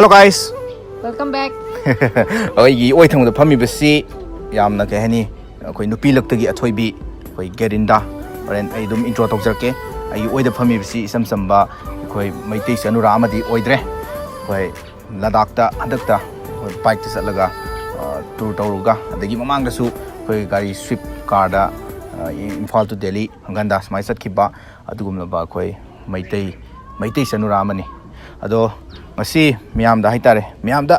Hello guys. Welcome back. Ai oi thang da phami basi yamna ke hani koi nupi laktagi athoibi koi Gerinda ren ai dum intro tawjarke ai oi da phami basi isam samba koi maitei sanura amadi oidre koi Ladakh ta hadak ta bike ta satlaga tour tawruga adagi mamang da su koi gari swift car da Imphal to Delhi hanganda smai sat khiba adugumna ba koi maitei sanura amani ado ngasi miyam da haitare miyam da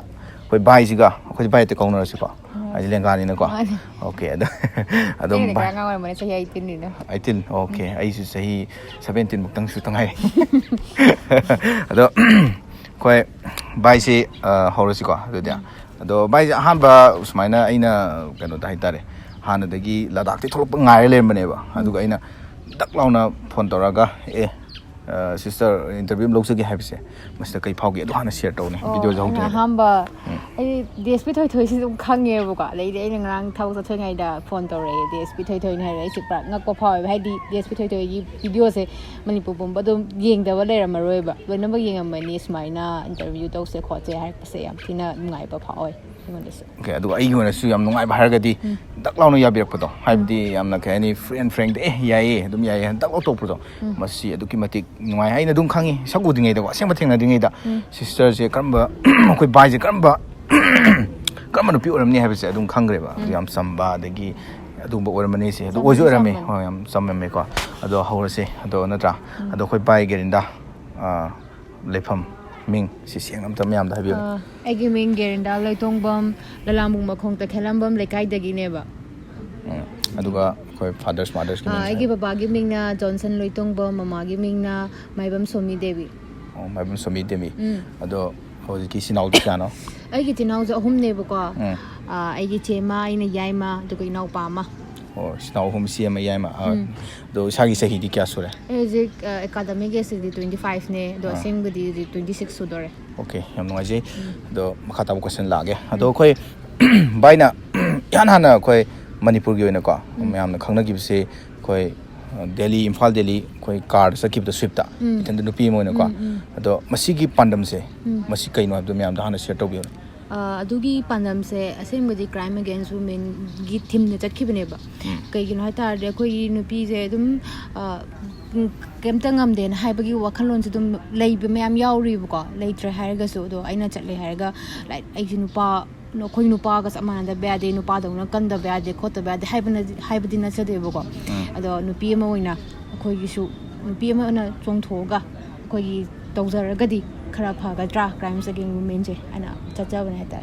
koi bai siga koi bai te kaunara siko ai lengani na ko okay ado bai nga wala sahi 18 ni na 18 okay ai su sahi 17 muktang su tangai ado koi bai si horo siko ado bai hamba usmaina aina kano da haitare hana dagi Ladakh te tholop ngai le mane ba aduga aina dak launa phone toraga sister interview log sagi habse masta kai phaugi adu hana share tawne video jau te hamba ai DSP thoi si dum khange bu ka lei dei ngang thau sa thoi ngai da phone tore DSP thoi ni hai sik pra ngak ko phau hai di DSP thoi gi video se Manipur bum ba dum yeng da ba le maroi ba loina ba yeng amani smaina interview tau se kho che hai se yam thina ngai ba phau okay adu ai gona su yam ngai ba har gadi dak launa ya birak pado haibdi yamna ka ani friend yae dum yae dak lo to pado masi adu ki matik ngai hai na dum khangi sagu dingai da aseng matheng na dingai da sister je karamba koi bai je karamba no pi oram ni habse adum khangre ba yam samba dagi adum ba oram ni se adu ojo orame yam samme ko ado hawrase ado natra ado koi bai Gerinda lefam ming si siang am tam yam da habi agi ming Gerinda Loitongbam lalamung makhong ta khelambam lekai dagi ne ba aduga koi fathers mothers ki agi baba gi ming na Johnson Loitongbam mama gi ming na maibam somi devi maibam somi devi ado hoji ki sinau da no aigi tinau zo hum ne ba ko aigi chema ina yaima to ko inau pa ma sinau hum siam yaima do sagi sahi di kya sure ejik academic is 25 ne do sem gdi 26 sudore okay yam ngai je do makhata question lage ado koi baina yan hana koi Manipur gi oina ko mayam na khangna gi se koi Delhi Imphal Delhi koi car sakip da swift ta itan da nupi mo na ko ado masigi pandam se masi kai no abdo mayam da hana share tobi adugi pandam se asengdi crime against women gi thim ne chakhibne ba kai gi no ta de koi nupi je dum kemta ngamde na haibagi wakhalon se dum leibe mayam yauri ba ko leitre haiga so do aina chatle haiga like ai nupa no koi nupa ga samana da bade nupa da na kan da bade khota bade haibadi na chade ba ko ado nupi ma oina koi gi su nupi ma na chongthoga koi gi tawjaragadi khara phagadra crimes against women je ana chachaba na ta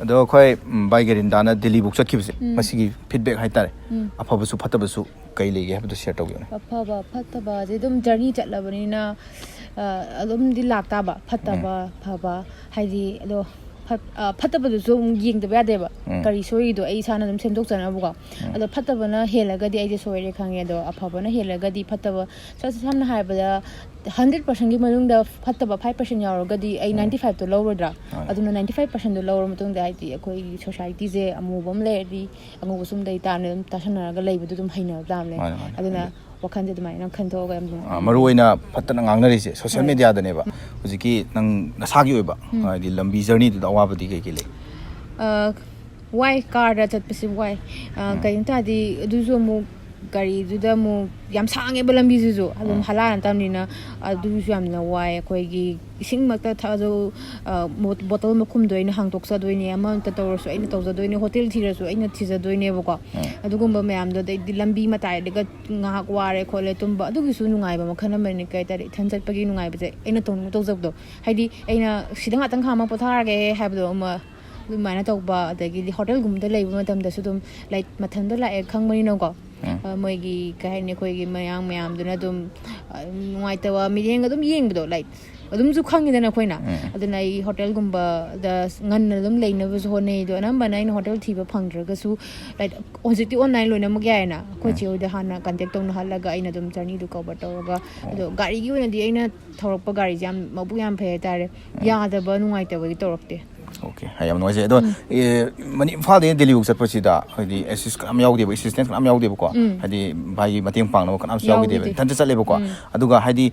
ado koi bai Gerinda na Delhi book chakhibse masigi feedback haitare afabasu phatabasu kai lege habdu share tawgi afaba phataba je dum journey chatlabani na adum di lakta ba phataba phaba haidi ado phataba du so yeng da bade ba kari soi do ai sana dum semdok chana bu ko ado phataba na helaga di ai je soire khange do afaba na helaga di phataba samna haibada 100% gi manung da phataba 5% yaroga di ai 95 to lowrodra aduna 95% do lower mutung da ai di akoi society je amubam le di angu sum dai ta ne tasana ga leibu dum haina dam le aduna wakhan je dum ai nang khanto ga am maru oina phatana ngangnari se social media da ne ba hujiki nang nasagi oi ba di lambi journey da awabadi kai le why car da chat pisi why kain ta di dusu mu gari duda mu yam sange balambi zu alum halan tamnina dusu yam na why koi gi ising makta thajo bottle makhum doina hangtok sa doine amount ta tawr so aina tawza doine hotel thira so aina thija doine bako adugumba mayam do di lambi matai daga ngahak ware khole tumba adugi su nungai ba makhana mani kai tari thanjat pagi nungai ba je aina tawjab do haidi aina sidanga tang khama potharage habdo ma mana tawba adagi hotel gumda leiba matam da sudum like mathanda la ek khangmani no ko moigi kai ne koi gi mayam duna dum ngai tawa mireng dum yeng do like adum ju khangi dana koina aduna I hotel gumba da ngan dum leina bu so ne do namba nine hotel thiba phangdra ga su like ojiti online loina mo gya na ko chiu da hana contact tong na halaga aina dum journey du cover toga do gari gi ona di aina thorok pa gari jam mabu yam phe tare ya da ba nungai ta ba gi torokte okay hayam noise ado mani fa de Delhi book satpasida hadi assist kam yaudi assistant kam yaudi ko hadi bai mateng pang no kam yaudi tan chatle ko aduga hadi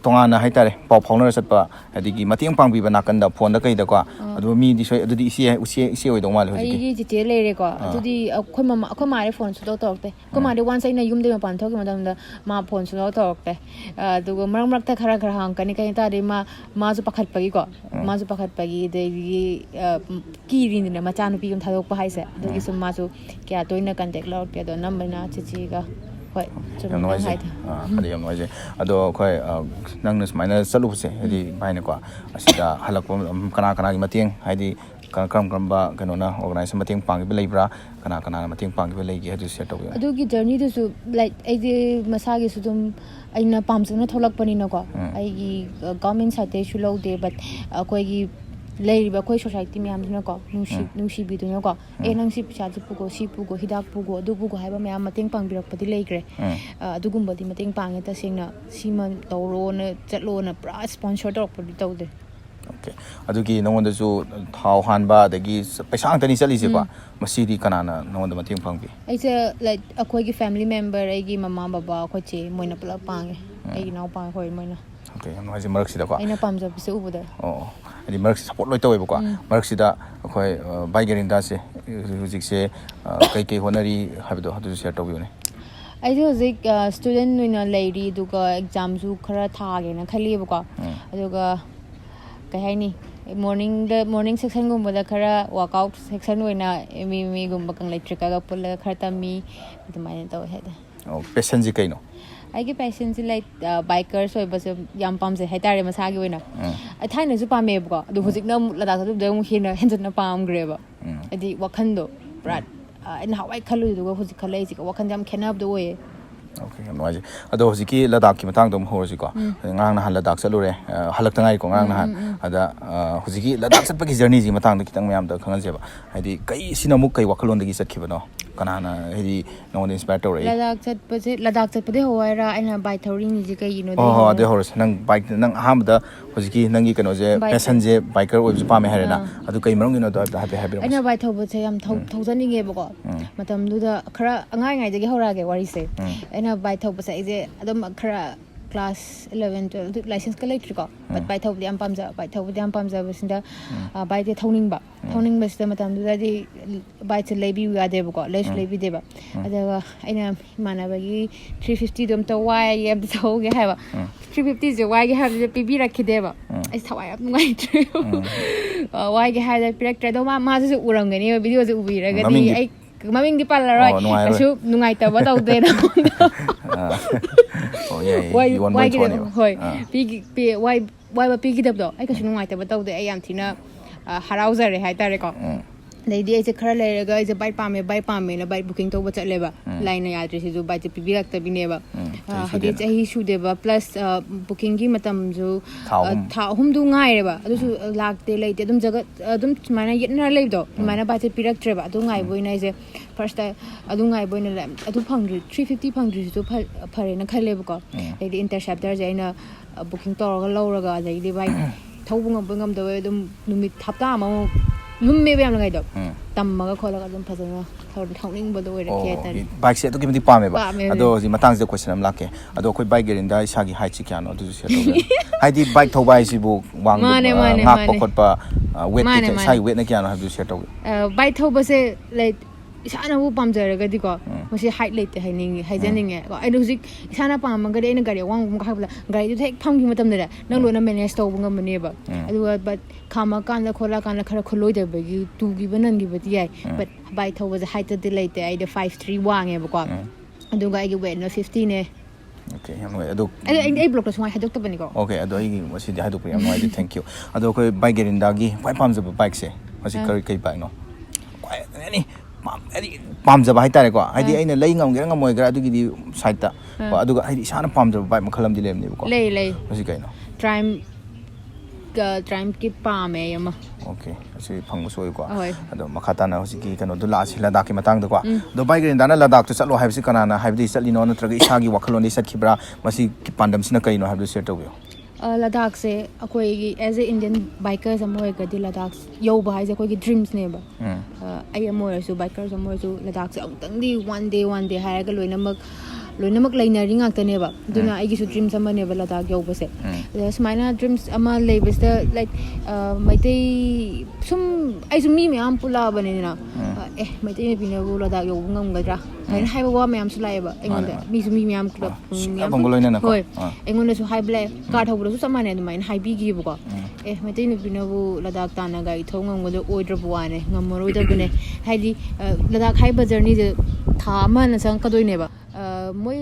tongana haitare pau phaunara satpa adigi matiang pangbiba nakanda phone da kaida ko adu mi di soi adudi isi oidong mal hojiki ai ji te lere ko adudi akhoi ma re phone su do torte ko ma de once ina yum de ma pan thok ma dam da ma phone su do torte adu go marak ta khara khara hang kani kai ta de ma su pakhat pagi ko ma su pakhat pagi de ki rin ne ma chanu pi gum thadok pa haise adu gi sum ma su kya toina contact log ke do number na chichi ga hoi yam noise adi yam noise ado khoi nang nas maina salu se adi baina ko asida halakpa kana gi matiang haidi kam ba kanona organize matiang pang bi leibra kana matiang pang bi leigi adu set taw adu gi journey du su like ai de masa gi su dum aina pamsna tholak pani na ko ai gi government side te shu lo de but koi gi leiriba koi society myam na ko nushi bi du na ko nang si picha ji pugo si pugo hidak pugo du pugo haiba myam mating pang birak padi leigre adugumba di mating pang ta singna siman tawro na chatlo na pra sponsor tok padi tawde okay adugi nongonda su thau hanba dagi paisa tani chali se ko masidi kanana nongonda mating pang bi ai se like akoi gi family member ai gi mama baba ko che moina pula pang ai gi naw pang hoi moina okay am noise marak sida ko aina pamja bi se ubuda adi marak support loi tawe ko marak sida akoi by Gerinda se hujik se kai honari habdo hadu share taw ne ai do zik student wina lady du ka exam su khara tha ge na khali ko aduga kai hai ni morning section gumba da khara workout section wina mi gumba kang electric ga pula khara ta mi adumai taw he da passion ji kaino ai ge passion ji like bikers oi bas yam pam se haitare masa gi wina athai na su pa me ko du hujik na Ladakh du de mu hina henjat na pam gre ba adi wakhan do brat in hawai khalu du hujik khalai ji wakhan jam khenab do we okay am noise ado hojiki Ladakh ki matang dum horji ko ngang na Ladakh salure halak tangai ko ngang na ada hojiki Ladakh satpa ki journey ji matang da kitang mayam da khangal je ba haidi kai sinamuk kai wakhalon da gi satkibano kanana hedi no inspire tore Ladakh chat pade hoira aina bike touring ji kai ino de horis nang bike nang hamda hojiki nangi kano je passion je biker oib pa me harena adu kai marong ino da happy aina bike thobo che yam thousand nge ba ko matam du da khara angai ge hora ge wari se aina bike thobo se je adom khara class 11 12 license ka electric ko but bike thobo yam pamja basinda bike de thoning ba sida matam du da di bike che lebi ga de ba ko lebi de ba adaga aina mana ba gi 350 dom to why yam so ge ha ba 350 je why ge ha de pp rakhi de ba ai thawai ap ngai tre why ge ha de direct do ma ju uram ge ni video ju ubi ra ga di ai maming di pala roi asu nungai ta ba tau de na why ge hoi pi why ba pi gi dab do ai ka su nungai ta ba tau de ai yam thina harauzare hai tare ko lady ai khara le ga ai bike pame na bike booking to ba chatle ba line ya address ju bike pi birak ta bine ba hadi chahi shu de ba plus booking gi matam ju tha hum du ngai re ba adu su lakte leite dum jaga dum mana yetna le do mana bike pirak tre ba adu ngai boina je first adu ngai boina la adu phangri 350 phangri ju phare na khale ba ko lady interceptor je na booking to ga lo ra ga lady bike thau bungam da dum numit hapta ma lumme be am ngai do tammaga kholaga dum phajana thauning ba do re ke ta bike se to ki mati pame ba ado ji matang je question am lake ado koi bike Gerinda isa gi height chi kya no du se to haidi bike thau bai si bu wang ngak pokot pa weight ke sai weight na kya no du se to bike thau ba se like isana bu pamjara ga di ko masi height late haining haijaning ko ai hujik isana pam ga de na gari wang ga habla gari du thek pham gi matam da nang lo na manage to bu ngam ne ba adu but khama kan da khola kan khara kholoi da ba gi tu gi banan gi ba ti ai but bai tho was height de late ai de 5'3" wang e ba ko adu ga ai gi weight na 50 ne okay am ado ai block to swai hadok ta bani ko okay ado ai masi di hadok am ai thank you ado koi bike Gerinda gi why pam za bike se masi kai bike no kwai ani pamjaba haitare ko haidi aina lei ngam ge ngam oi gra adu gi side ta ko adu ga haidi sana pamjaba bike makhalam di lem ne ko lei masi kai no trim ki pame yama okay asi phang soi ko ado makhata na hosi ki kano dula si Ladakh ki matang da ko do bike Gerinda na Ladakh to chalo haibsi kana na haibdi chali no na traga isa gi wakhalon di sat khibra masi ki pandam sina kai no haibdi share to Ladakh se akoi as a Indian bikers amoy ga di Ladakh yo ba hai akoi gi dreams ne ba ai amoy su bikers amoy su Ladakh se amtang di one day hai ga loina mak loinamak lainari ngaktaneba duna aigisu dreams amaneba Ladakh yobase smaina dreams ama leibasta like maitei sum aisu mi myam pula banina maitei me binabu Ladakh yob ngamgadra main haiba wa myam sulaeba engonda mi su mi myam club hoi engonda su high black card hobro su samane main high bigi buko maitei me binabu Ladakh tana ga ithong ngamgodo oidrbuane ngamoroidabune haidi Ladakh haiba journey je thama na sang kadoineba moi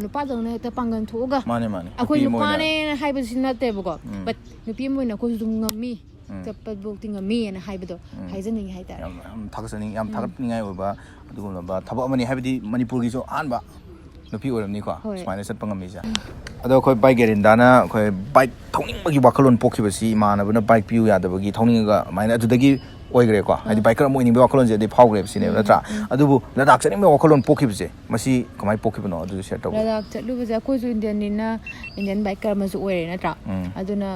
nupa jang na ta pangan thoga mane akoi nupa ne haiba sinate buko but nupi moi na ko zum ngami tapad bokting ngami na haiba do haijaning haita yam thaksaning yam thakningai oba adugumba thaba amani haibidi Manipur gi so anba nupi oramni ko smaina sat pangami ja ado khoi bike Gerinda na khoi bike thongning bagi wakalon pokhibasi manabuna bike piu yadabagi thongninga maina adudagi oigre ko hadi biker mo ining wakalon je de phawgre sine natra adubu Ladakh chaning wakalon pokhibse masi kamai pokhibno adu share taw Ladakh chatlu baja ko ju Indian biker ma ju oire natra aduna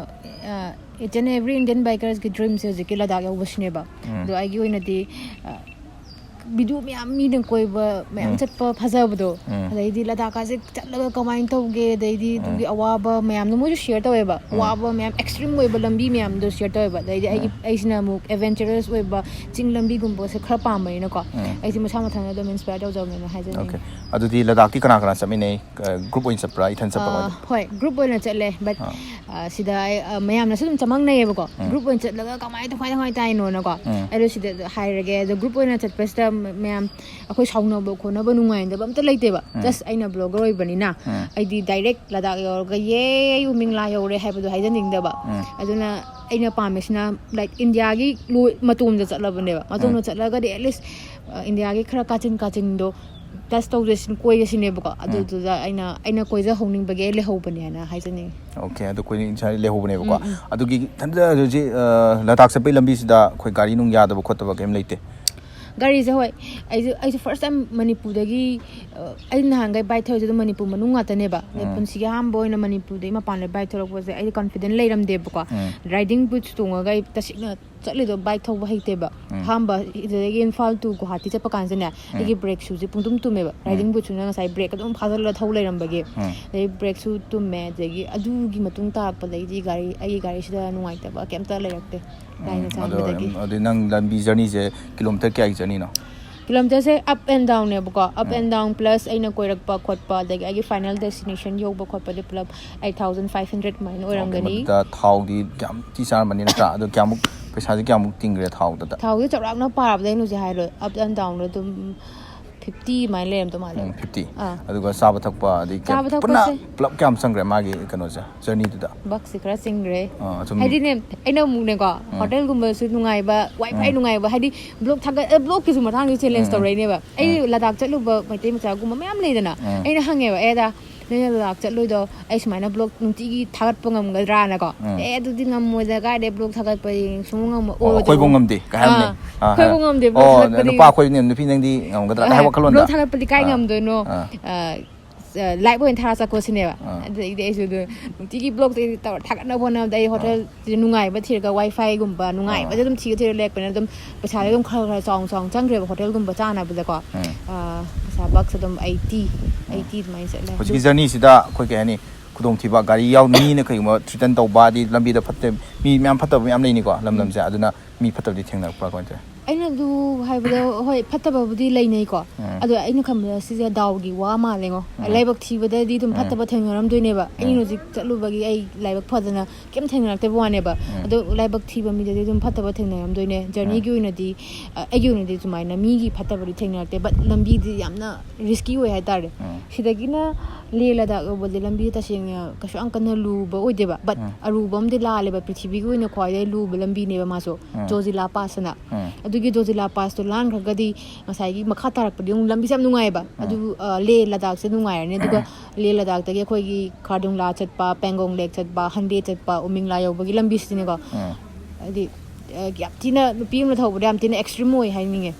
each and every Indian bikers ki dreams is ki Ladakh yobasne ba do agi oina di bidu myam mi deng koi ba myam chatpa phajabdo daidi Ladakh ka je chatlaga kamai tawge daidi dugi awaba myam no mo ju share taweba awaba myam extreme oi ba lambi myam do share taweba daidi aisina mu adventurous oi ba ching lambi gumbo se khara pamai na ko aisi ma sama thana do inspire taw jaw na haje okay adudi Ladakh ki kana sami nei group oin sapra ithan sapra hoi group oin chatle but sida myam na sum chamang nei ba ko group oin chatlaga kamai thai tai no na ko alo sida hairage the group oin chatpesta ma'am अखोई साउनब खोनब नुंगाइंदब अमत लेतेबा just आइना blogger ओइबनिना आइदी direct Ladakh योरग ये युमिंगला योरे हाइबदो हाइजनिंगदबा अदुना आइना पामेसना लाइक इंडिया गी मतोम द चलबनेबा मतोम चलगा दे एटलीस्ट इंडिया गी खरा काचिन दो टेस्ट तौजेसिन कोइगसिनेबको अदुदुदा आइना कोइजा होनिंगबगे लेहोबने ना हाइजनिंग ओके अदु कोइ इनसाइ लेहोबनेबको अदुगी थंदा जे Ladakh सपै लंबी सिदा खोइ गाड़ी नुंग यादब खोतब गेम लेते गाड़ी से होय आई फर्स्ट टाइम Manipur दगी आई नहांगै बाइक थौजे Manipur मनुंग गातनेबा पुनसि गे हाम बोयना Manipur दे मपान ले बाइक थौरक बसे आई कॉन्फिडेंट लेरम देबको राइडिंग बुट्स तोंगा तसिना चलेदो बाइक थौबा हैतेबा हामबा इदगी इम्फाल टू गुवाहाटी चपा कांजने एगी ब्रेक शूज पुंदुम तुमेबा राइडिंग बुट्स ना ngasai ब्रेक अदुम फाजल थौ लेरमबगे दे ब्रेक शू तुमे देगी अदुगी मतुंग तारप लेगी गाड़ी आई गाड़ी सिदा नुंगाइतबा केमता लेरक्ते लाइन चांबदगी अदु नंग लंबी जर्नी जे किलोमीटर क्या जर्नी ना किलोमीटर से अप एंड डाउन है बुका अप एंड डाउन प्लस आइना कोइरकपा खोटपा दगी आगे फाइनल डेस्टिनेशन योबा खोटपा दे प्लब 8500 माइन ओरंगनी दा थाउदी क्याम ती सार मनि नत्रा अदु क्यामुक पैसा जे क्यामुक तिंगरे थाउदा थाउदी चौराकना पारब दे नु जे हाइरो अप एंड डाउन दो 50 माइन लेम तो माले 50 अदुगा साबा थकपा दि पुना प्लब क्याम संग्रे मागी कनो जा जर्नी दुदा बक सिखरा सिंग्रे हाइदि ने आइना मुने को होटल गुम्बा सु नुंगाइबा वाईफाई नुंगाइबा हाइदि ब्लॉक थागा ब्लॉक किसु मथांग चैलेंज तौरैनेबा आई Ladakh चलुबा मैते मचा गुम्बा मयाम लेदना आइना हंगेबा एदा ने Ladakh चलुइदो आई सुमाइना ब्लॉक नुंतिगी थागत पंगमगद्रा ना को दुदि ngमोदा गाइदे ब्लॉक थागत पै सुंगम ओ खोइबो ngमदे कायमने खोइबो ngमदे ब्लॉक थागत पै नुपा खोइ ने नुपि नंगदि ngमगद्रा काय वखलोन ब्लॉक थागत पै काय ngमदोनो लाइव ओइन थारा चको सिनेबा दे इजु नुंतिगी ब्लॉक ते थागत बोना दे होटल नुंगाइबा थिरगा वाईफाई गुम्बा नुंगाइबा दम थिग थिर लेकपने दम पैसा दम खरा चौंग चंग्रे होटल गुम्बा चाना बदको पैसा बक्स दम 80 माइन से ले होजि जर्नी सिदा खोइ के हनी खुदोंग थिबा गाड़ी याव नी ने खैगो थ्रिटन तौबा दि लंबी the Fatte me ma'am फत्तब ma'am लेनी को लमलम से अदुना मी फत्तब दि थेंगना प्रा कोन्ते aina du haibado hoi phattaba budi leinai ko adu aina khambra sija dawgi wa ma lengo laibak thibada di dum phattaba thengaram doine ba ainu jik chalubagi ai laibak phadana kem thengarakte bwane ba adu laibak thiba mi de dum phattaba thengaram doine journey gi oina di agi oina di sumaina mi gi phattaba ri thengarakte but lambi di yamna risky oi hai tare sidagi na le Ladakh obode lambi ta singya kasu ankana lu ba oi deba but arubam de la leba prithvi gi oina khwai lu ba lambi ne ba maso jojila pasana adugi jojila pass to lan khagadi ngasai gi makha tarak padi lambi sam nungai ba adu le Ladakh se nungai ne aduga le Ladakh ta gi khoi gi khadung la chatpa pangong lek chatpa hande chatpa uming la yoba gi lambi sine ko adi gyaptina nupi ma thob dam tina extreme oi hai ninge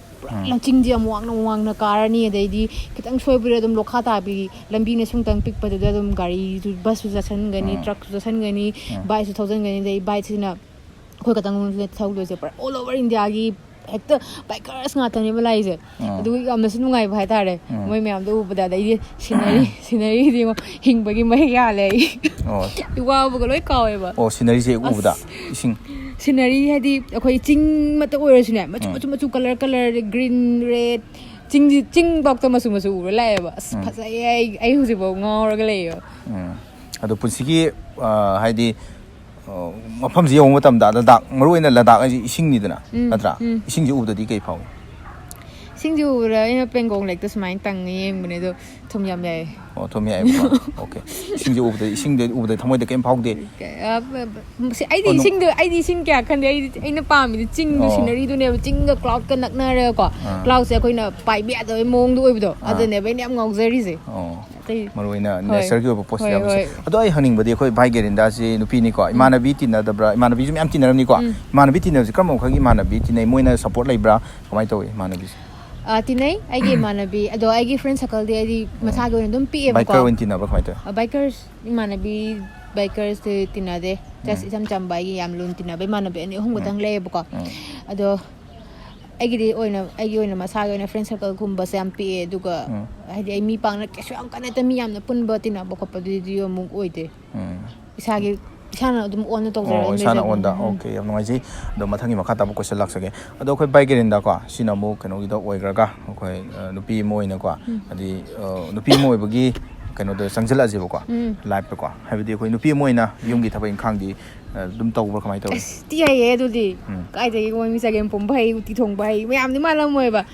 laching ji amwang na karani adai kitang soibure dum lokha ta bi lambi ne sungtang pik pa da dum gari bus su jasan gani truck su jasan gani bike su thousand gani dai bike sina khoi katang le thau lo je par all over India gi hekta bikers ngata ni balai je adu amna sunu ngai bhai tare moi me am do ubada dai scenery di hing bagi mai ya le wa bu loi kawe ba scenery se ubada ising scenery hadi akhoi ching mata oirasu ne machu color green red ching bok ta masu ur lai ba phasai ai husi bo ngor ga le yo adu punsigi haidi mafam ji yong matam da Ladakh maruina Ladakh ai ising ni dana natra ising ji ubda di kai phau ising ji ubra ina pengong lek ta smai tang yeng bune do thom yam yai thom yai okay ising ji ubda thamoi da kem phau de ai di ising kya khan de ai na pa mi ching du scenery du ne ching ga cloud ka nak na re ko cloud se koi na pai bia do mong du oi do adu ne bai nem ngau zeri se maruina nature gi post yam se ado ai haning badi khoi bai Gerinda si nupi ni ko imanabi tina dabra imanabi jum am tina ni ko imanabi tina ji kam khagi imanabi tina moina support laibra kamai tawi imanabi tinai aigi imanabi ado aigi friend circle de ai masa go dum pi ko biker win tina ba kamai ta bikers imanabi bikers de tina de just cham bai yam lun tina bai imanabi ani hum gotang le ko ado aigi oina masa go friend circle gum ba sam pi duga ai mi pang na kesu am kana ta mi yam na pun ba tina ba ko pa di yo mung oide isagi sana dum on to zara sana on da okay yam ngai ji do mathangi makha ta bu question lak sage ado khoi bai Gerinda ko sina mo kano gi do oigra ga khoi nupi moina ko adi nupi moi bagi kano do sangjala ji ko live ko habidi khoi nupi moina yumgi thabai khang di dum taw ba kamai taw ti ye du di kai de ko mi sagem pom bai uti thong bai mayam ni malam moi ba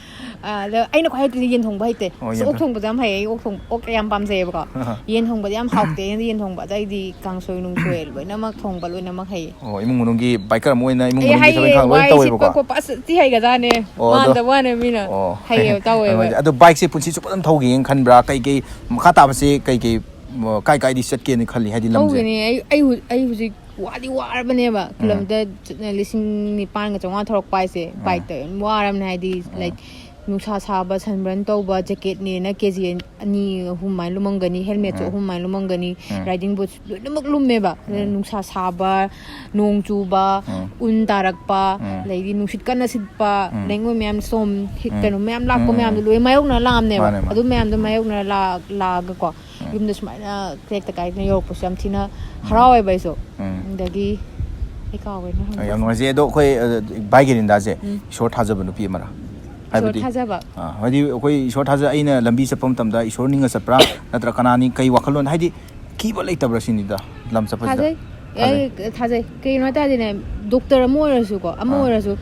aina ko hai yen thong bai te ok thong ba jam hai ok yam pam se ba ko yen thong ba jam hauk te yen thong ba dai di kang soi nung soi loi na mak thong ba loi na mak hai imung nung gi biker moina imung nung gi thabai khang loi taw ba ko pas ti hai ga da ne man da wan mi na hai taw ba ado bike se punchi chu padam thau gi khan bra kai makha ta ba se kai di set ke ni khali hadi lam je ai huji wadi warabane ba kilometer lising ni pan ga chonga thorok pai se bike te waram na di like nusa saba sanbran to ba jacket ni na kg ani humai lumangani helmet cho humai lumangani riding boots namak lumme ba nusa saba nong chu ba un tarak pa lady nusit kana sit pa lengo mem som hit kanu mem lak ko mem loi mayok na lam ne ba adu mem da mayok na la ga ko yum da smai tek ta kai na yok po sam thina harawe bai so dagi ikawe na yam no je do khoi bai Gerinda je short haja banu pi mara habidi thajaba hadi khoi short haja aina lambi sapam tamda isor ninga sapra natra kanani kai wakhalon hadi ki ba leitabra sinida lam sapaj da thajai kai no ta dine doctor amorasu ko amorasu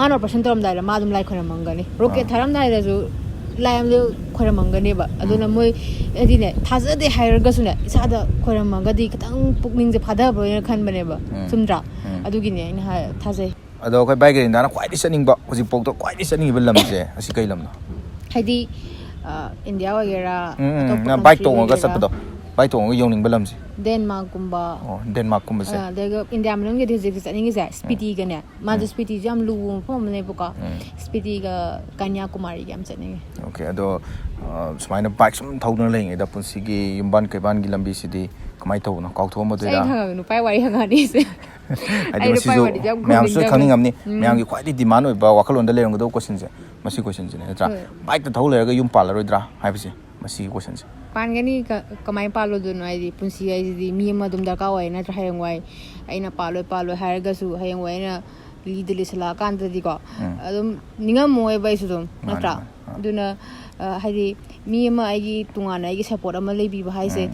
mano percent ram dai ma dum lai khona mangani rocket tharam dai da su layam de khora mangani ba aduna moi adine thaja de hire ga sune isa da khora mangadi katang pukning je phada bo khan bane ba sumdra adugi ne ina thajai ado khoi bai Gerinda na kwai di saning ba hoji pok to kwai di saning ba lam je asi kai lam no haidi india wa gera na bike to ga sapado bike to ga yoning ba lam je Denmark kumba Denmark kumba se daga india manung ge de saning ge spiti ga ne ma de spiti jam lu pom ne buka spiti ga Kanyakumari gam saning okay ado smaina bike sum thau na leng da punsi gi yumban kai ban gi lambi sidi kamai thau na kau tho ma de da ai nu pai wari hanga ni se ai masi jo myam so khanging amni myam gi khwai di demand oi ba wakhalon da lerang do question je masi question je ne tra bike ta thau le ga yum pal roi dra hai bisi masi question je pan gani kamai palo du no ai di punsi ai di mi ma dum da ka wai na tra hayang wai aina palo har ga su hayang wai na li de sala kan da di ko adum ningam moi bai su dum na tra duna haidi mi ma ai gi tunga na ai gi support ama lebi ba hai se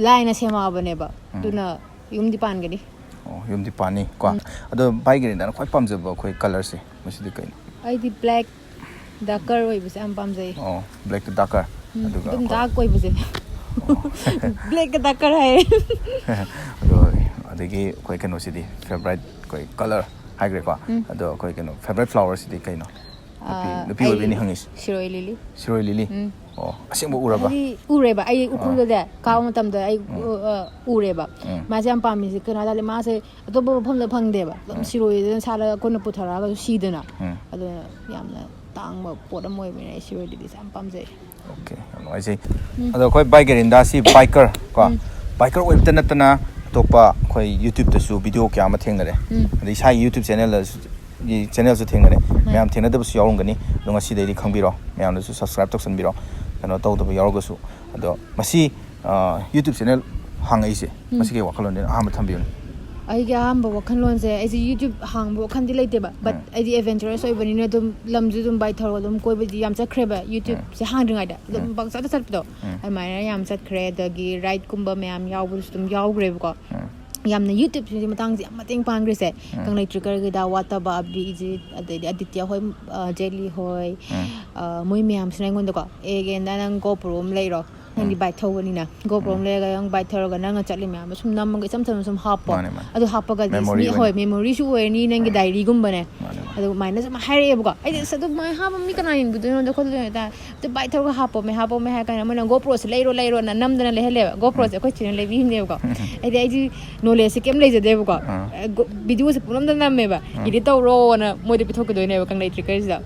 line sema bane ba duna yum di pan gani yum di pani ko ado bai Gerinda na khoi pamje ba khoi color se masi di kai ai di black darker oi bus am pamje black to darker aduga dum dark koi bus black darker hai ado adagi khoi kano sidi favorite khoi color hai gre ko ado khoi kano favorite flower sidi kai no nupi oi beni hangis siroi lily asing bo uraba ureba ai ukul da ka matam da ai ureba ma jam pa mi kana da le ma se to bo pham la phang de ba siroi den sala ko na puthara ga sidana ado yamna tang ma pot amoi me siroi lily sam pam je okay no ai sei ado khoi bai Gerinda si biker ko biker oi tana topa khoi YouTube ta su video kya ma theng na re adi sai YouTube channel ꯆꯦꯅꯦꯜꯁꯨ ꯊꯦꯡꯅꯔꯦ ꯃꯌꯥꯝ ꯊꯦꯡꯅꯗꯕꯁꯨ ꯌꯥꯎꯔꯝꯒꯅꯤ ꯑꯗꯣ ꯉꯁꯤꯗꯩꯗꯤ ꯈꯪꯕꯤꯔꯣ ꯃꯌꯥꯝꯅꯁꯨ subscribe ꯇꯧꯁꯟꯕꯤꯔꯣ ꯀꯩꯅꯣ ꯇꯧꯗꯕ ꯌꯥꯎꯔꯒꯁꯨ ꯑꯗꯣ ꯃꯁꯤ ꯌꯨꯇ꯭ꯌꯨꯕ ꯆꯦꯅꯦꯜ ꯍꯥꯡꯉꯛꯏꯁꯦ ꯃꯁꯤꯒꯤ ꯋꯥꯈꯜꯂꯣꯟꯗꯤ ꯑꯍꯥꯟꯕ ꯊꯝꯕꯤꯌꯨꯅꯦ ꯑꯩꯒꯤ ꯑꯍꯥꯟꯕ ꯋꯥꯈꯜꯂꯣꯟꯁꯦ ꯑꯩꯁꯦ ꯌꯨꯇ꯭ꯌꯨꯕ ꯍꯥꯡꯕ ꯋꯥꯈꯜꯗꯤ ꯂꯩꯇꯦꯕ ꯕꯠ ꯑꯩꯗꯤ ꯑꯦꯗꯚꯦꯟꯆꯔꯁ ꯑꯣꯏꯕꯅꯤꯅ ꯑꯗꯨꯝ ꯂꯝꯁꯨ ꯑꯗꯨꯝ ꯕꯥꯏꯛ ꯊꯧꯔꯒ ꯑꯗꯨꯝ ꯀꯣꯏꯕꯗꯤ ꯌꯥꯝ ꯆꯠꯈ꯭ꯔꯦꯕ ꯌꯨꯇ꯭ꯌꯨꯕꯁꯦ ꯍꯥꯡꯗ꯭ꯔꯤꯉꯩꯗ ꯑꯗꯨꯝ ꯄꯪꯆꯠꯇ ꯆꯠꯄꯗꯣ ꯑꯗꯨꯃꯥꯏꯅ ꯌꯥꯝ ꯆꯠꯈ꯭ꯔꯦ ꯑꯗꯒꯤ ꯔꯥꯏꯗꯀꯨꯝꯕ ꯃꯌꯥꯝ ꯌꯥꯎꯕꯗꯨꯁꯨ ꯑꯗꯨꯝ ꯌꯥꯎꯈ꯭ꯔꯦꯕꯀꯣ ꯌꯥꯝꯅ ꯌꯨꯇ꯭ꯌꯨꯕꯁꯤꯒꯤ ꯃꯇꯥꯡꯁꯦ ꯌꯥꯝ ꯃꯇꯦꯡ ꯄꯥꯡꯈ꯭ꯔꯤꯁꯦ ꯀꯪꯂꯩ ꯇ꯭ꯔꯤꯀꯔꯒꯤꯗ ꯋꯥꯠꯇꯕ ꯑꯕꯤꯖꯤꯠ ꯑꯗꯩꯗꯤ ꯑꯗꯤꯇ꯭ꯌ ꯍꯣꯏ ꯖꯦꯂꯤ ꯍꯣꯏ ꯃꯣꯏ ꯃꯌꯥꯝꯁꯤꯅ ꯑꯩꯉꯣꯟꯗꯀꯣ ꯑꯦꯒꯦꯟꯗ ꯅꯪ GoPro ꯑꯃ ꯂꯩꯔꯣ ꯅꯪꯗꯤ ꯕꯥꯏꯛ ꯊꯧꯕꯅꯤꯅ GoPro ꯑꯃ ꯂꯩꯔꯒ ꯅꯪ ꯕꯥꯏꯛ ꯊꯧꯔꯒ ꯅꯪꯅ ꯆꯠꯂꯤ ꯃꯌꯥꯝꯗꯣ ꯁꯨꯝ ꯅꯝꯃꯒ ꯏꯆꯝ ꯆꯝꯅ ꯁꯨꯝ ꯍꯥꯞꯄꯣ ꯑꯗꯨ ꯍꯥꯞꯄꯒꯗꯤ ꯍꯣꯏ ꯃꯦꯃꯣꯔꯤꯁꯨ ꯑꯣꯏꯔꯅꯤ ꯅꯪꯒꯤ ꯗꯥꯏꯔꯤꯒꯨꯝꯕꯅꯦ ꯑꯗꯨꯃꯥꯏꯅ ꯁꯨꯝ ꯍꯥꯏꯔꯛꯑꯦꯕꯀꯣ ꯑꯩꯗꯤ ꯑꯁ ꯑꯗꯨꯃꯥꯏꯅ ꯍꯥꯞꯄ ꯃꯤ ꯀꯅꯥ ꯌꯦꯡꯕꯤꯗꯣꯏꯅꯣ ꯈꯣꯠꯇꯣꯏꯅꯣ ꯍꯥꯏꯇꯥꯔꯦ ꯕꯥꯏꯛ ꯊꯧꯔꯒ ꯍꯥꯞꯄꯣꯃꯦ ꯍꯥꯏꯔ ꯀꯥꯟꯗ ꯃꯣꯏꯅ GoProꯁꯦ ꯂꯩꯔꯣꯅ ꯅꯝꯗꯅ ꯂꯩꯍꯜꯂꯦꯕ GoProꯁꯦ ꯑꯩꯈꯣꯏ ꯆꯦꯅ ꯂꯩꯕꯤꯕꯅꯦꯕꯀꯣ ꯑꯩꯗꯤ ꯅꯣꯂꯦꯖꯁꯦ ꯀꯩꯝ ꯂꯩꯖꯗꯦꯕꯀꯣ ꯚꯤꯗꯤꯑꯣꯁꯦ ꯄꯨꯅꯝꯗ ꯅꯝꯃꯦꯕ ꯏꯗꯤꯠ ꯇꯧꯔꯣꯅ ꯃꯣꯏꯗ ꯄꯤꯊꯣꯛꯀꯗꯣꯏꯅꯦꯕ ꯀꯪꯂꯩ ꯇ꯭ꯔꯤꯀꯔꯁꯤꯗ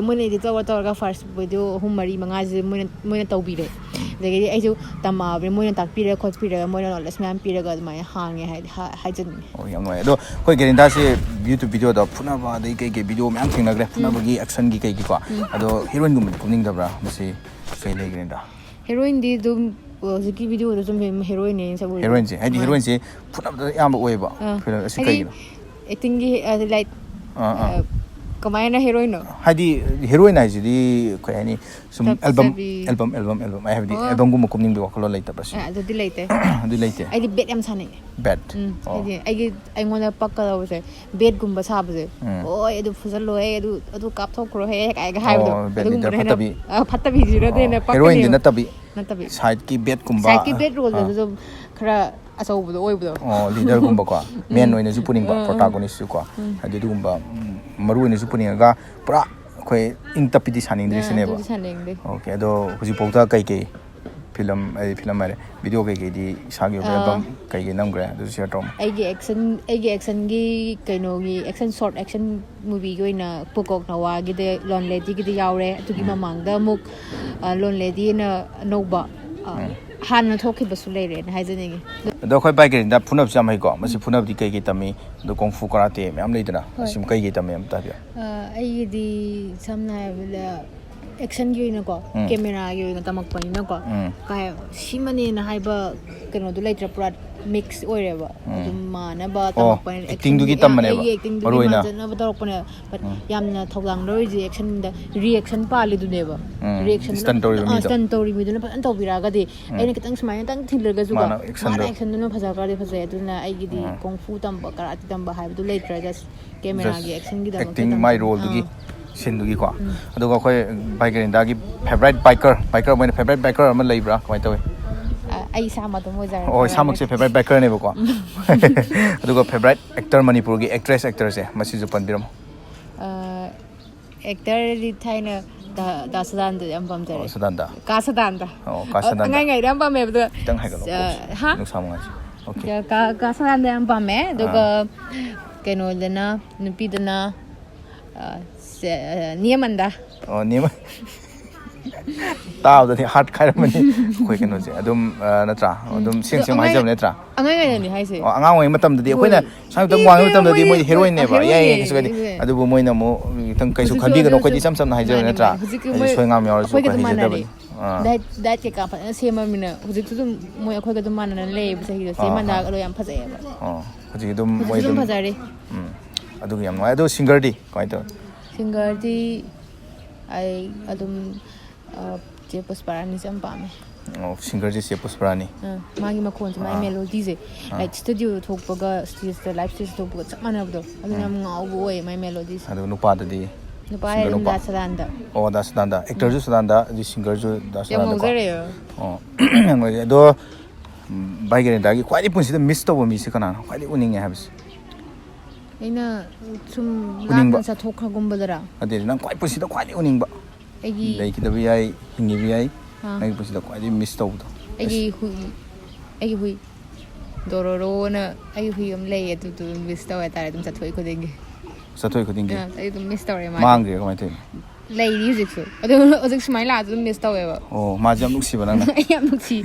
ꯃꯣꯏꯅꯏꯗꯤꯠ ꯇꯧꯔꯒ ꯐꯥꯔꯁ ꯚꯤꯗꯤꯑꯣ 3-4-5ꯁꯤꯗꯤ ꯃꯣꯏꯅ ꯇꯧꯕꯤꯔꯦ ꯑꯗꯒꯤꯗꯤ ꯑꯩꯁꯨ ꯇꯝꯃꯛꯑꯕꯅꯤ ꯃꯣꯏꯅ ꯇꯥꯛꯄꯤꯔꯒ ꯈꯣꯠꯄꯤꯔꯒ ꯃꯣꯏꯅ ꯅꯣꯂꯦꯖ ꯃꯌꯥꯝ ꯄꯤꯔꯒ ꯑꯗꯨꯃꯥꯏꯅ ꯍꯥꯡꯉꯦ ꯍꯥꯏꯖꯅꯤꯡꯉꯤ ꯑꯣ ꯌꯥꯝ ꯅꯨꯡꯉꯥꯏ ꯑꯗꯣ ꯑꯩꯈꯣꯏ ꯒꯦꯔꯤꯟꯗꯥꯁꯦ ꯌꯨꯇ꯭ꯌꯨꯕ ꯚꯤꯗꯤꯑꯣꯗ ꯐꯨꯅꯕ ꯑꯗꯩ ꯀꯩ ꯚꯤꯗꯤꯑꯣ ꯃꯌꯥꯝ ꯊꯦꯡꯅꯈ꯭ꯔꯦ ꯐꯨꯅꯕꯒꯤ ꯑꯦꯛꯁꯟꯒꯤ ꯀꯩꯒꯤꯀꯣ ꯑꯗꯣ ꯍꯤꯔꯣꯏꯟꯒꯨꯝꯕꯗꯤ ꯀꯨꯝꯅꯤꯡꯗꯕ꯭ꯔꯥ ꯃꯁꯤ ꯀꯩ ꯂꯩꯒꯦꯔꯤꯟꯗ ꯍꯦꯔꯣꯏꯟꯗꯤ ꯑꯗꯨꯝ ꯍꯧꯖꯤꯛꯀꯤ ꯚꯤꯗꯤꯑꯣꯗ ꯁꯨꯝ ꯍꯦꯔꯣꯏꯟꯅꯦ ꯍꯦꯔꯣꯏꯟꯁꯦ ꯍꯥꯏꯗꯤ ꯍꯦꯔꯣꯏꯟꯁꯦ ꯐꯨꯅꯕꯗ ꯑꯌꯥꯝꯕ ꯑꯣꯏꯌꯦꯕ ꯐꯤꯂꯝ ꯑꯁꯤ ꯍꯥꯏꯗꯤ ꯀꯩꯒꯤꯅꯣ ꯑꯦꯛꯇꯤꯡꯒꯤ ꯂꯥꯏꯛ ꯀꯃꯥꯏꯅ ꯍꯦꯔꯣꯏꯟꯅꯣ ꯍꯥꯏꯗꯤ ꯍꯦꯔꯣꯏꯟ ꯍꯥꯏꯁꯤꯗꯤ ꯀꯩ ꯍꯥꯏꯅꯤ ꯁꯨꯝ ꯑꯦꯜꯕꯝ ꯍꯥꯏꯕꯗꯤ ꯑꯦꯜꯕꯝꯒꯨꯝꯕ ꯀꯨꯝꯅꯤꯡꯕ ꯋꯥꯈꯜꯂꯣꯟ ꯂꯩꯇꯕ꯭ꯔꯥ ꯁꯤ ꯑꯗꯨꯗꯤ ꯂꯩꯇꯦ ꯑꯗꯨ ꯂꯩꯇꯦ ꯑꯩꯗꯤ ꯕꯦꯠ ꯌꯥꯝ ꯁꯥꯟꯅꯩ ꯕꯦꯠ ꯍꯥꯏꯗꯤ ꯑꯩꯉꯣꯟꯗ ꯄꯛꯀꯗꯧꯕꯁꯦ ꯕꯦꯠꯒꯨꯝꯕ ꯁꯥꯕꯁꯦ ꯍꯣꯏ ꯑꯗꯨ ꯐꯨꯖꯜꯂꯣꯍꯦ ꯑꯗꯨ ꯀꯥꯞꯊꯣꯛꯈ꯭ꯔꯣꯍꯦ ꯀꯥꯏꯒ ꯍꯥꯏꯕꯗꯣ ꯑꯗꯨꯒꯨꯝꯕꯅ ꯍꯦꯟꯅ ꯐꯠꯇꯕꯤꯁꯤꯔꯗꯤ ꯍꯦꯟꯅ ꯍꯦꯔꯣꯏꯟꯗꯤ ꯄꯛꯀꯅꯦꯕ ꯅꯠꯇꯕꯤ ꯁꯥꯏꯠꯀꯤ ꯕꯦꯠꯀꯨꯝꯕ ꯁꯥꯏꯠꯀꯤ ꯕꯦꯠ ꯔꯣꯜꯗꯁꯨ ꯑꯗꯨꯝ ꯈꯔ ꯑꯆꯧꯕꯗꯣ ꯑꯣꯏꯕꯗꯣ ꯂꯤꯗꯔꯒꯨꯝꯕꯀꯣ ꯃꯦꯟ ꯑꯣꯏꯅꯁꯨ ꯄꯨꯅꯤꯡꯕ ꯄ꯭ꯔꯣꯇꯥꯒꯣꯅꯤꯁꯁꯨ ꯀꯣ ꯍꯥꯏꯗꯤ ꯑꯗꯨꯒꯨꯝꯕ ꯃꯔꯨ ꯑꯣꯏꯅꯁꯨ ꯄꯨꯅꯤꯡꯉꯒ ꯄꯨꯔꯥ ꯑꯩꯈꯣꯏ ꯏꯪ ꯇꯞꯄꯤꯗꯤ ꯁꯥꯅꯤꯡꯗ꯭ꯔꯤꯁꯤꯅꯦꯕ ꯑꯣꯀꯦ ꯑꯗꯣ ꯍꯧꯖꯤꯛꯐꯥꯎꯗ ꯀꯩꯀꯩ ꯐꯤꯂꯝ ꯍꯥꯏꯔꯦ ꯚꯤꯗꯤꯑꯣ ꯀꯩꯀꯩꯗꯤ ꯏꯁꯥꯒꯤ ꯑꯣꯏꯕ ꯑꯦꯜꯕꯝ ꯀꯩꯀꯩ ꯅꯝꯈ꯭ꯔꯦ ꯑꯗꯨꯁꯨ ꯁꯤꯌꯔ ꯇꯧꯔꯝꯃꯣ ꯑꯩꯒꯤ ꯑꯦꯛꯁꯟꯒꯤ ꯀꯩꯅꯣꯒꯤ ꯁꯣꯔꯠ ꯑꯦꯛꯁꯟ ꯃꯨꯚꯤꯒꯤ ꯑꯣꯏꯅ ꯄꯨꯀꯣꯛ ꯅꯋꯥꯒꯤꯗ ꯂꯣꯟ ꯂꯦꯗꯤꯒꯤꯗꯤ ꯌꯥꯎꯔꯦ ꯑꯗꯨꯒꯤ ꯃꯃꯥꯡꯗ ꯑꯃꯨꯛ ꯂꯣꯟ ꯂꯦꯗꯤꯅ ꯑꯅꯧꯕ ꯍꯥꯟꯅ ꯊꯣꯛꯈꯤꯕꯁꯨ ꯂꯩꯔꯦꯅ ꯍꯥꯏꯖꯅꯤꯡꯉꯤ ꯑꯗꯣ ꯑꯩꯈꯣꯏ ꯕꯥꯏꯛ ꯒꯦꯔꯤꯟꯗ ꯐꯨꯅꯕꯁꯨ ꯌꯥꯝ ꯍꯩꯀꯣ ꯃꯁꯤ ꯐꯨꯅꯕꯗꯤ ꯀꯩꯀꯩ ꯇꯝꯃꯤ ꯑꯗꯣ ꯀꯣꯡꯐꯨ ꯀꯔꯥꯇꯦ ꯃꯌꯥꯝ ꯂꯩꯗꯅ ꯑꯁꯤꯝ ꯀꯩꯀꯩ ꯇꯝꯃꯤ ꯑꯝꯇ ꯍꯥꯏꯕꯤꯌꯨ ꯑꯩꯒꯤꯗꯤ ꯁꯝꯅ ꯍꯥꯏꯔꯕꯗ ꯑꯦꯛꯁꯟꯒꯤ ꯑꯣꯏꯅꯀꯣ ꯀꯦꯃꯦꯔꯥꯒꯤ ꯑꯣꯏꯅ ꯇꯝꯃꯛꯄꯅꯤꯅꯀꯣ ꯁꯤꯃꯅꯦꯅ ꯍꯥꯏꯕ ꯀꯩꯅꯣꯗꯣ ꯂꯩꯇ꯭ꯔꯦ ꯄꯨꯔꯥ ꯃꯤꯛꯁ ꯑꯣꯏꯔꯦꯕ ꯑꯗꯨꯝ ꯃꯥꯟꯅꯕ ꯇꯝꯃꯛꯄꯅꯦ ꯑꯦꯛꯇꯤꯡꯗꯨꯒꯤ ꯇꯝꯕꯅꯦꯕ ꯑꯩꯒꯤ ꯑꯦꯛꯇꯤꯡꯗꯨꯒꯤ ꯃꯥꯟꯅꯕ ꯇꯧꯔꯛꯄꯅꯦ ꯕꯠ ꯌꯥꯝꯅ ꯊꯧꯗꯥꯡ ꯂꯧꯔꯤꯁꯦ ꯑꯦꯛꯁꯟꯗ ꯔꯤꯑꯦꯛꯁꯟ ꯄꯥꯜꯂꯤꯗꯨꯅꯦꯕ ꯔꯤꯑꯦꯛꯁꯟ ꯇꯧꯔꯤ ꯃꯤꯗꯨꯅ ꯐꯖꯅ ꯇꯧꯕꯤꯔꯛꯑꯒꯗꯤ ꯑꯩꯅ ꯈꯤꯇꯪ ꯁꯨꯃꯥꯏꯅꯇꯪ ꯊꯤꯜꯂꯒꯁꯨꯀꯣ ꯃꯥꯅ ꯑꯦꯛꯁꯟꯗꯨꯅ ꯐꯖꯈ꯭ꯔꯗꯤ ꯐꯖꯩ ꯑꯗꯨꯅ ꯑꯩꯒꯤꯗꯤ ꯀꯣꯡꯐꯨ ꯇꯝꯕ ꯀꯔꯥꯇꯤ ꯇꯝꯕ ꯍꯥꯏꯕꯗꯨ ꯂꯩꯇ꯭ꯔꯦ ꯖꯁ ꯀꯦꯃꯦꯔꯥꯒꯤ ꯑꯦꯛꯁꯟꯒꯤꯗꯃꯛꯇ ꯑꯦꯛꯇꯤꯡ ꯃꯥꯏ ꯔꯣꯜꯗꯨꯒꯤ ꯁꯤꯟꯗꯨꯒꯤꯀꯣ ꯑꯗꯨꯒ ꯑꯩꯈꯣꯏ ꯕꯥꯏꯛ ꯒꯦꯔꯤꯟꯗꯥꯒꯤ ꯐꯦꯚꯣꯔꯥꯏꯠ ꯕꯥꯏꯀꯔ ꯃꯣꯏꯅ ꯐꯦꯚꯣꯔꯥꯏꯠ ꯕꯥꯏꯀꯔ ꯑꯃ ꯂꯩꯕ꯭ꯔꯥ ꯀꯃꯥꯏꯅ ꯇꯧꯋꯤ ꯑꯩ ꯏꯁꯥꯃꯛ ꯑꯗꯨꯝ ꯑꯣꯏꯖꯔꯦ ꯍꯣꯏ ꯏꯁꯥꯃꯛꯁꯦ ꯐꯦꯚꯣꯔꯥꯏꯠ ꯕꯥꯏꯀꯔꯅꯦꯕꯀꯣ ꯑꯗꯨꯒ ꯐꯦꯚꯣꯔꯥꯏꯠ ꯑꯦꯛꯇꯔ ꯃꯅꯤꯄꯨꯔꯒꯤ ꯑꯦꯛꯇꯔꯁꯦ ꯃꯁꯤꯁꯨ ꯄꯟꯕꯤꯔꯝꯃꯣ ꯑꯦꯛꯇꯔꯗꯤ ꯊꯥꯏꯅ ꯗꯥꯁꯗꯥꯟꯗ ꯌꯥꯝ ꯄꯥꯝꯖꯔꯦ ꯁꯗꯥꯟꯗ ꯀꯥꯁꯗꯥꯟꯗ ꯀꯥꯁꯗꯥꯟꯗ ꯑꯉꯥꯡꯉꯩꯗ ꯌꯥꯝ ꯄꯥꯝꯃꯦꯕ ꯈꯤꯇꯪ ꯍꯥꯏꯒꯠꯂꯣ ꯅꯨꯡꯁꯥ ꯃꯉꯥꯟꯁꯦ ꯑꯣꯀꯦ ꯀꯥꯁꯗꯥꯟꯗ ꯌꯥꯝ ꯄꯥꯝꯃꯦ ꯑꯗꯨꯒ ꯀꯩꯅꯣꯗꯅ ꯅꯨꯄꯤꯗꯅ ꯅꯤꯌꯃꯟꯗ ꯅꯤꯌꯃꯟ ꯇꯥꯕꯗꯗꯤ ꯍꯥꯔꯠ ꯈꯥꯏꯔꯝꯃꯅꯤ ꯑꯩꯈꯣꯏ ꯀꯩꯅꯣꯁꯦ ꯑꯗꯨꯝ ꯅꯠꯇ꯭ꯔꯥ ꯑꯗꯨꯝ ꯁꯦꯡ ꯍꯥꯏꯖꯕ ꯅꯠꯇ꯭ꯔꯥ ꯑꯉꯥꯡꯉꯩꯅꯅꯤ ꯍꯥꯏꯁꯦ ꯑꯉꯥꯡ ꯑꯣꯏꯔꯤꯉꯩ ꯃꯇꯝꯗꯗꯤ ꯑꯩꯈꯣꯏꯅ ꯁꯨꯃꯥꯏꯅ ꯋꯥꯡꯕ ꯃꯇꯝꯗꯗꯤ ꯃꯣꯏꯗꯤ ꯍꯦꯔꯣꯏꯟꯅꯦꯕ ꯌꯥꯏ ꯀꯩꯁꯨ ꯀꯥꯏꯗꯦ ꯑꯗꯨꯕꯨ ꯃꯣꯏꯅ ꯑꯃꯨꯛ ꯈꯤꯇꯪ ꯀꯩꯁꯨ ꯈꯟꯕꯤꯒꯅꯣ ꯑꯩꯈꯣꯏꯗꯤ ꯏꯆꯝ ꯆꯝꯅ ꯍꯥꯏꯖꯕ ꯅꯠꯇ꯭ꯔꯥ ꯍꯥꯏꯗꯤ ꯁꯣꯏꯉꯥꯝ ꯌꯥꯎꯔꯁꯨ ꯑꯩꯈꯣꯏ ꯍꯩꯖꯗꯕꯅꯤ ꯗꯥꯏꯠ ꯀꯩꯀꯥ ꯐꯖꯅ ꯁꯦꯝꯃꯃꯤꯅ ꯍꯧꯖꯤꯛꯁꯨ ꯑꯗꯨꯝ ꯃꯣꯏ ꯑꯩꯈꯣꯏꯒ ꯑꯗꯨꯝ ꯃꯥꯟꯅꯅ ꯂꯩꯌꯦꯕ ꯆꯍꯤꯗꯣ ꯆꯦꯃꯟꯗꯥꯒ ꯑꯗꯣ ꯌꯥꯝ ꯐꯖꯩꯑꯕ ꯍꯧꯖꯤꯛ ꯑꯗꯨꯝ ꯃꯣꯏ ꯑꯗꯨꯝ ꯐꯖꯔꯤ ꯑꯗꯨꯒ ꯌꯥꯝ ꯅꯨꯡꯉꯥꯏ ꯑꯗꯣ ꯁꯤꯡꯒꯔꯗꯤ ꯀꯃꯥꯏꯅ ꯇꯧꯋꯤ ꯁꯤꯡꯒꯔꯗꯤ ꯑꯩ ꯑꯗꯨꯝ ꯆꯦ ꯄꯨꯁꯄꯥꯔꯥꯅꯤꯁꯦ ꯌꯥꯝ ꯄꯥꯝꯃꯦ ꯁꯤꯡꯒꯔꯁꯦ ꯆꯦ ꯄꯨꯁꯄꯥꯔꯥꯅꯤ ꯃꯥꯒꯤ ꯃꯈꯣꯟꯁꯦ ꯃꯥꯒꯤ ꯃꯦꯂꯣꯗꯤꯁꯦ ꯂꯥꯏꯛ ꯁ꯭ꯇꯨꯗꯤꯑꯣꯗ ꯊꯣꯛꯄꯒ ꯁ꯭ꯇꯦꯖꯇ ꯂꯥꯏꯞ ꯁ꯭ꯇꯦꯖꯇ ꯊꯣꯛꯄꯒ ꯆꯞ ꯃꯥꯟꯅꯕꯗꯣ ꯑꯗꯨꯅ ꯌꯥꯝ ꯉꯥꯎꯕ ꯑꯣꯏꯌꯦ ꯃꯥꯒꯤ ꯃꯦꯂꯣꯗꯤꯁꯦ ꯑꯗꯨꯒ ꯅꯨꯄꯥꯗꯗꯤ ꯅꯨꯄꯥ ꯑꯗꯨꯝ ꯗꯥꯁꯗꯥꯟꯗ ꯗꯥꯁꯗꯥꯟꯗ ꯑꯦꯛꯇꯔꯁꯨ ꯁꯗꯥꯟꯗ ꯑꯗꯨ ꯁꯤꯡꯒꯔꯁꯨ ꯌꯥꯝ ꯗꯥꯁꯗꯥꯟꯗꯀꯣ ꯉꯥꯎꯖꯔꯦ ꯌꯥꯝ ꯉꯥꯎꯖꯩ ꯑꯗꯣ ꯕꯥꯏꯛ ꯒꯦꯔꯤꯟꯗꯥꯒꯤ ꯈ꯭ꯋꯥꯏꯗꯒꯤ ꯄꯨꯟꯁꯤꯗ ꯃꯤꯁ ꯇꯧꯕ ꯃꯤꯁꯦ ꯀꯅꯥꯅꯣ ꯈ꯭ꯋꯥꯏꯗꯒꯤ ꯎꯅꯤꯡꯉꯦ ꯍꯥꯏꯕꯁꯦ ꯑꯩꯅ ꯁꯨꯝ ꯂꯥꯞꯅ ꯆꯠꯊꯣꯛꯈ꯭ꯔꯒꯨꯝꯕꯗꯔꯥ ꯑꯗꯨꯗꯤ ꯅꯪ ꯄꯨꯟꯁꯤꯗ ꯈ꯭ꯋꯥꯏꯗꯒꯤ ꯎꯅꯤꯡꯕ ꯑꯩꯒꯤ ꯂꯩꯈꯤꯗꯕ ꯌꯥꯏ ꯍꯤꯡꯉꯤꯕ ꯌꯥꯏ ꯅꯪꯒꯤ ꯄꯨꯟꯁꯤꯗ ꯈ꯭ꯋꯥꯏꯗꯒꯤ ꯃꯤꯁ ꯇꯧꯕꯗꯣ ꯑꯩꯒꯤ ꯍꯨꯏ ꯗꯣꯔꯣꯔꯣꯅ ꯑꯩꯒꯤ ꯍꯨꯏ ꯑꯃ ꯂꯩꯌꯦ ꯑꯗꯨꯗꯣ ꯃꯤꯁ ꯇꯧꯋꯦ ꯍꯥꯏꯇꯥꯔꯦ ꯑꯗꯨꯝ ꯆꯠꯊꯣꯛꯏ ꯈꯨꯗꯤꯡꯒꯤ ꯑꯩ ꯑꯗꯨꯝ ꯃꯤꯁ ꯇꯧꯔꯦ ꯃꯥꯡꯈ꯭ꯔꯦ ꯀꯃꯥꯏꯅ ꯇꯧꯋꯤ Lady music so. I don't smile at the mist however. Oh, Majam Luciana. I am Lucy.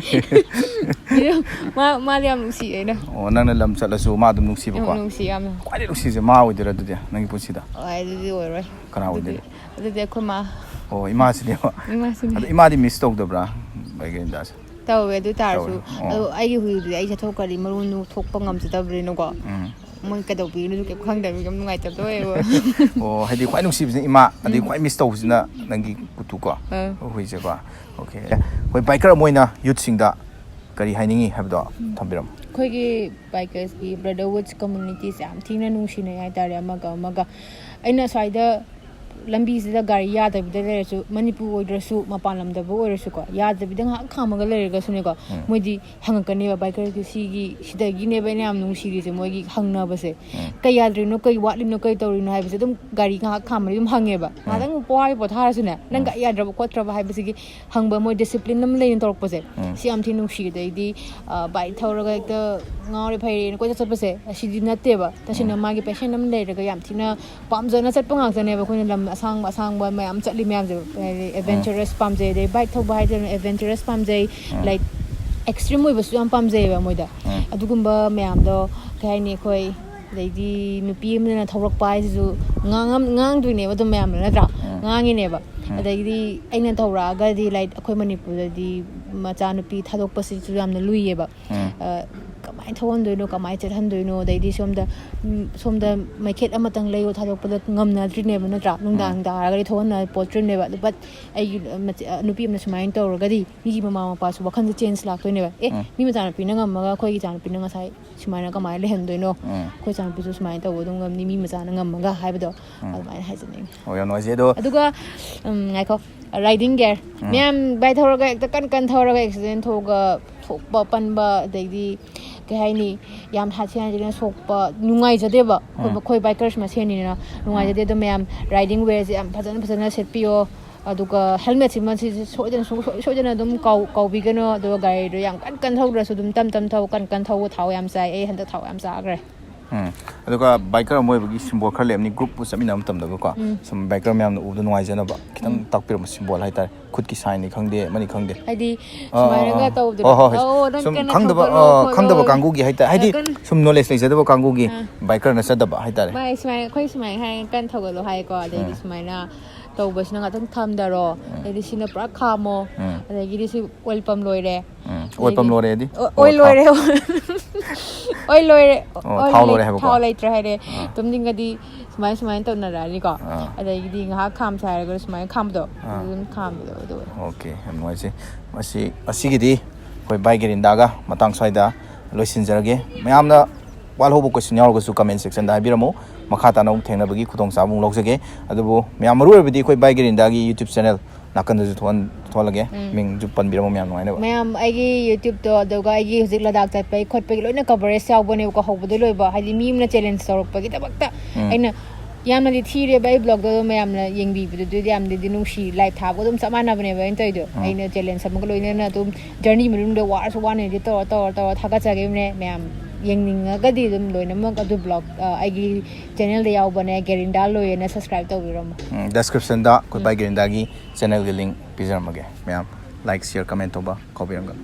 Mariam Lucy, eh? Oh, none of them tell us, Madam Lucy. Lucy, I'm quite Lucy, the Ma with the other day. Nangipusida. I do it. Can I do The Kuma. Oh, imagine. Imagine mistook the bra by getting that. Tao, do Tarsu. I will be a talker in Maroon, talk pongam to Dublin. Monkey, look at Kangdom, you might have oh, had you quite no seems in Ma, and you quite missed those in the Nangi Kutuka. Oh, which ever. Okay. When Biker Moina, you'd sing that Gary Hining have the Tambiram. Quiggy bikers, the Brotherwoods communities, I'm Tina Nushina, Daria Maga. I know Sida Lambis the Garia, the Manipuri Nupi, Mapanam, the Boersuka, Yad, the Vidanga, Kamaga, Sunego, Mudi, Hangakaniva biker, the Sigi, the Guinea Nushi, and Mogi Hangnabase. Kayadri, no Kay, what no Kaito, no Habsum, Garika, Kamadum Hangeva. Madame Boy, but Harsuna, Nanga Yadra, Quatra Habsigi, Hangba more discipline, lane talk pose. Siam Tinushi, the by Torag the Nori and Quatapase, she did not ever, Tashina Magi Passion later, Yamtina, Palms on a set Pongs and never couldn't sang by my Amsatli adventurous palm day, they bite to bite an adventurous palm day, like extremely was one palm day, Moida. Adugumba, Meamdo, Kaini Koi, Lady Nupi, and a Torok pies to Ngang to never to Mam, Ngang never. The Aina Tora, Gadi, like a Manipuri, the Matanapi, Tadopasi to them the Louis. I told you, look, I might tell him, you know, they did some the my kid Amatang Leo Tadok, but Gumna, never not drop, no down, I told her portrait never, but I Nupi mind or Gadi, Niki Mamma pass, what can the change like to never? Eh, Nimatana Pinanga, Koitan Pinanga, Shimanaga, my hand, you know, Koitan Pisus mind over the Nimazanga Maga, Hybedo, my hesitation. Oh, you're noisy, though. Aduga, I call a riding gear. Miam by Torga, the Cantora accident, Toga, Panba, the Kahini, Yam Hatian soap, Nungai Deva, Koi bikers machine, Nungai de Mam, riding wears, and Patana set Pio, Aduka helmets, so then Dum Cow Vigano, the guy, the young Cantora, so Dum Tam can tow with how I am say, and the Tau am Sagre. Aduga biker moy bagi symbol khar lemni group pu sami nam tam da ko some biker myam no udu noi jana ba kitang takpir ma symbol hai tar khud ki sign ni khangde mani khangde haidi sumai ga taw de sum khangda ba kangu gi hai tar haidi sum knowledge lai jada ba kangu gi biker na sada ba hai tar bai sumai khoi sumai hai kan thog lo hai ko de sumai na taw bas na ga tham da ro de sina pra khamo de gi si oil pump loi re oil pump loi re di oil loi re oil loi re how later hai de tum ding ga di sumai taw na ra ni ko de gi nga kham sai ga sumai kham do do okay and why say asi gi di koi bai Gerinda ga matang sai da loisin jarage mayam na wal hobo question yaw ga su comment section da Leibirammu makha ta nong thengna bagi khutong sa bung logjage adubu mayam maru badi koi bai Gerinda gi YouTube channel nakan da thon tholage ming ju pan biramo mayam noi na mayam ai gi YouTube to aduga ai gi hujik Ladakh chai pai khot pai loina coverage yaw bone ko hobdo loi ba hali mim na challenge sorok pa gi tabakta aina yamna di thire bai blog do mayam na yengbi bu du yam di nushi live tha ko dum samana bane ba intoi do aina challenge sam ko loina na dum journey mulum do war so one di to thaga cha ge ne mayam yengning ga di dum loina ma ka du blog ai gi channel de yaw bane Gerinda loina subscribe to biram description da ko bai Gerinda gi channel gi link pijaramage mayam like share comment to ba ko biram ga